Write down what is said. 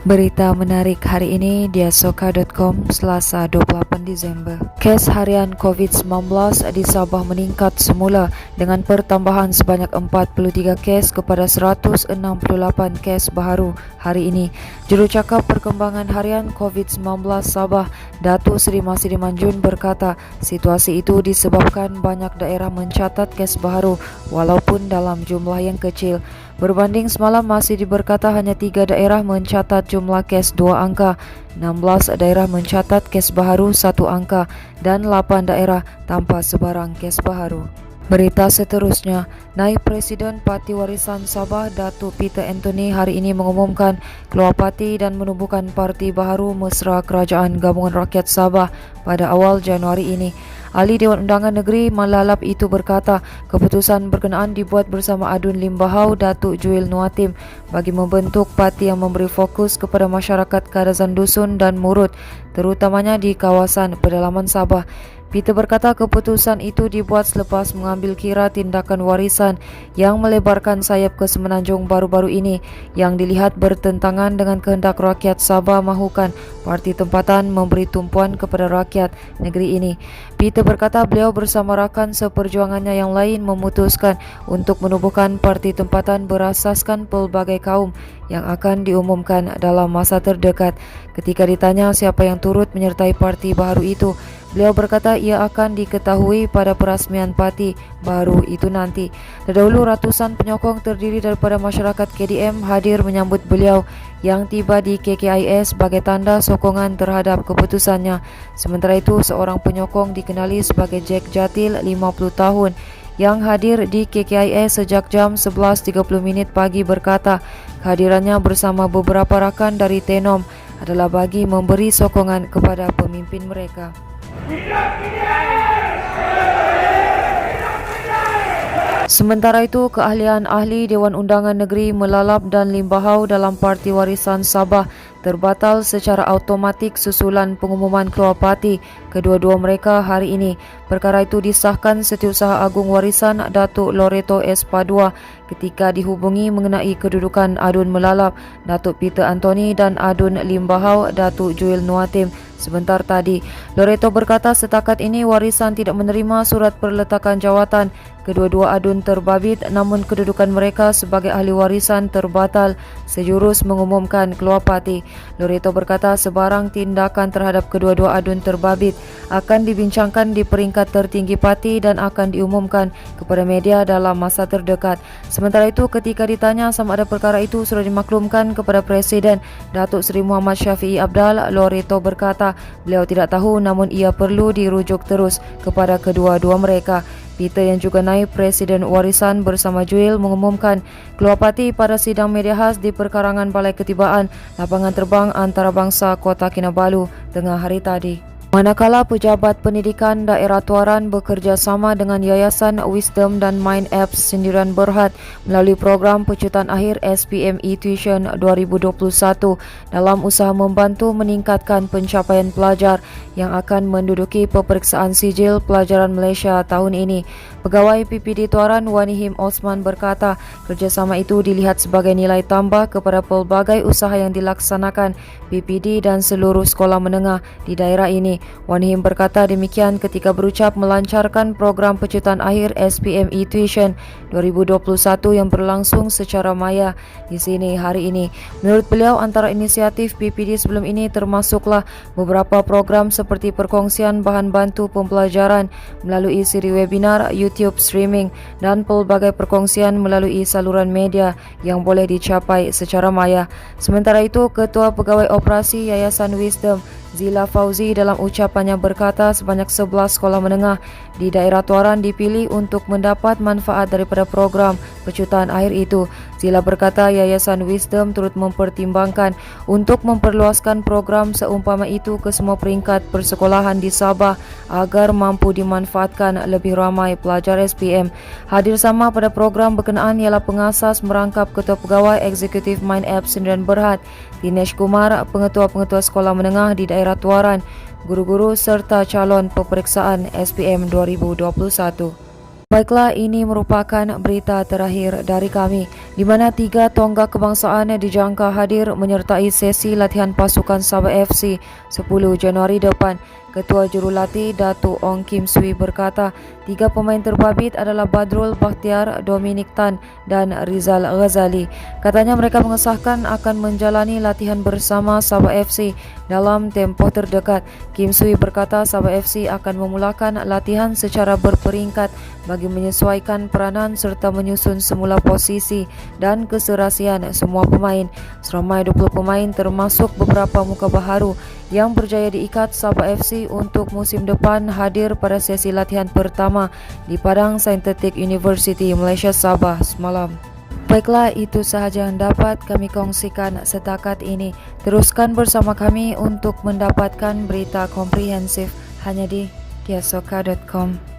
Berita menarik hari ini di asoka.com Selasa 28 Disember. Kes harian COVID-19 di Sabah meningkat semula dengan pertambahan sebanyak 43 kes kepada 168 kes baru hari ini. Jurucakap Perkembangan Harian COVID-19 Sabah, Datuk Seri Masidi Manjun berkata, situasi itu disebabkan banyak daerah mencatat kes baru walaupun dalam jumlah yang kecil. Berbanding semalam, Masidi berkata hanya 3 daerah mencatat jumlah kes 2 angka, 16 daerah mencatat kes baru 1 angka dan 8 daerah tanpa sebarang kes baru. Berita seterusnya, Naib Presiden Parti Warisan Sabah Datuk Peter Anthony hari ini mengumumkan keluar parti dan menubuhkan parti baru mesra Kerajaan Gabungan Rakyat Sabah pada awal Januari ini. Ahli Dewan Undangan Negeri Malalap itu berkata, keputusan berkenaan dibuat bersama Adun Limbahau Datuk Juil Nuatim bagi membentuk parti yang memberi fokus kepada masyarakat Kadazan Dusun dan Murut, terutamanya di kawasan pedalaman Sabah. Peter berkata keputusan itu dibuat selepas mengambil kira tindakan warisan yang melebarkan sayap ke Semenanjung baru-baru ini yang dilihat bertentangan dengan kehendak rakyat Sabah mahukan parti tempatan memberi tumpuan kepada rakyat negeri ini. Peter berkata beliau bersama rakan seperjuangannya yang lain memutuskan untuk menubuhkan parti tempatan berasaskan pelbagai kaum yang akan diumumkan dalam masa terdekat. Ketika ditanya siapa yang turut menyertai parti baru itu, beliau berkata ia akan diketahui pada perasmian parti baru itu nanti. Terdahulu ratusan penyokong terdiri daripada masyarakat KDM hadir menyambut beliau yang tiba di KKIS sebagai tanda sokongan terhadap keputusannya. Sementara itu, seorang penyokong dikenali sebagai Jack Jatil, 50 tahun, yang hadir di KKIS sejak jam 11.30 pagi berkata kehadirannya bersama beberapa rakan dari Tenom adalah bagi memberi sokongan kepada pemimpin mereka. Sementara itu, keahlian ahli Dewan Undangan Negeri Melalap dan Limbahau dalam Parti Warisan Sabah terbatal secara automatik susulan pengumuman keluar parti kedua-dua mereka hari ini. Perkara itu disahkan Setiausaha Agung Warisan Datuk Loreto S. Padua ketika dihubungi mengenai kedudukan Adun Melalap Datuk Peter Anthony dan Adun Limbahau Datuk Juil Nuatim sebentar tadi. Loreto berkata setakat ini warisan tidak menerima surat perletakan jawatan kedua-dua adun terbabit, namun kedudukan mereka sebagai ahli warisan terbatal sejurus mengumumkan keluar parti. Loreto berkata sebarang tindakan terhadap kedua-dua adun terbabit akan dibincangkan di peringkat tertinggi parti dan akan diumumkan kepada media dalam masa terdekat. Sementara itu, ketika ditanya sama ada perkara itu sudah dimaklumkan kepada Presiden Datuk Seri Muhammad Syafiee Abdal, Loreto berkata beliau tidak tahu namun ia perlu dirujuk terus kepada kedua-dua mereka. Peter yang juga naib Presiden Warisan bersama Juil mengumumkan keluar parti pada sidang media khas di perkarangan Balai Ketibaan Lapangan Terbang Antarabangsa Kota Kinabalu tengah hari tadi. Manakala pejabat pendidikan daerah Tuaran bekerjasama dengan Yayasan Wisdom dan Mind Apps Sindiran Berhad melalui program pecutan akhir SPM e-Tuition 2021 dalam usaha membantu meningkatkan pencapaian pelajar yang akan menduduki peperiksaan sijil pelajaran Malaysia tahun ini. Pegawai PPD Tuaran Wanihim Osman berkata kerjasama itu dilihat sebagai nilai tambah kepada pelbagai usaha yang dilaksanakan PPD dan seluruh sekolah menengah di daerah ini. Wanihim berkata demikian ketika berucap melancarkan program pecutan akhir SPM e-Tuition 2021 yang berlangsung secara maya di sini hari ini. Menurut beliau, antara inisiatif PPD sebelum ini termasuklah beberapa program seperti perkongsian bahan bantu pembelajaran melalui siri webinar, YouTube streaming dan pelbagai perkongsian melalui saluran media yang boleh dicapai secara maya. Sementara itu, Ketua Pegawai Operasi Yayasan Wisdom Zila Fauzi dalam ucapannya berkata sebanyak 11 sekolah menengah di daerah Tuaran dipilih untuk mendapat manfaat daripada program pecutan akhir itu. Zila berkata Yayasan Wisdom turut mempertimbangkan untuk memperluaskan program seumpama itu ke semua peringkat persekolahan di Sabah agar mampu dimanfaatkan lebih ramai pelajar SPM. Hadir sama pada program berkenaan ialah pengasas merangkap Ketua Pegawai Eksekutif Mind Apps Sindiran Berhad, Dinesh Kumar, pengetua-pengetua sekolah menengah di daerah Tuaran, guru-guru serta calon peperiksaan SPM 2021. Baiklah, ini merupakan berita terakhir dari kami, di mana 3 tonggak kebangsaan dijangka hadir menyertai sesi latihan pasukan Sabah FC 10 Januari depan. Ketua Jurulatih Datuk Ong Kim Swee berkata, 3 pemain terbabit adalah Badrul Bakhtiar, Dominic Tan dan Rizal Ghazali. Katanya mereka mengesahkan akan menjalani latihan bersama Sabah FC dalam tempoh terdekat. Kim Swee berkata Sabah FC akan memulakan latihan secara berperingkat bagi menyesuaikan peranan serta menyusun semula posisi dan keserasian semua pemain. Seramai 20 pemain termasuk beberapa muka baharu yang berjaya diikat Sabah FC untuk musim depan hadir pada sesi latihan pertama di Padang Saintetik University Malaysia Sabah semalam. Baiklah, itu sahaja yang dapat kami kongsikan setakat ini. Teruskan bersama kami untuk mendapatkan berita komprehensif hanya di kiasoka.com.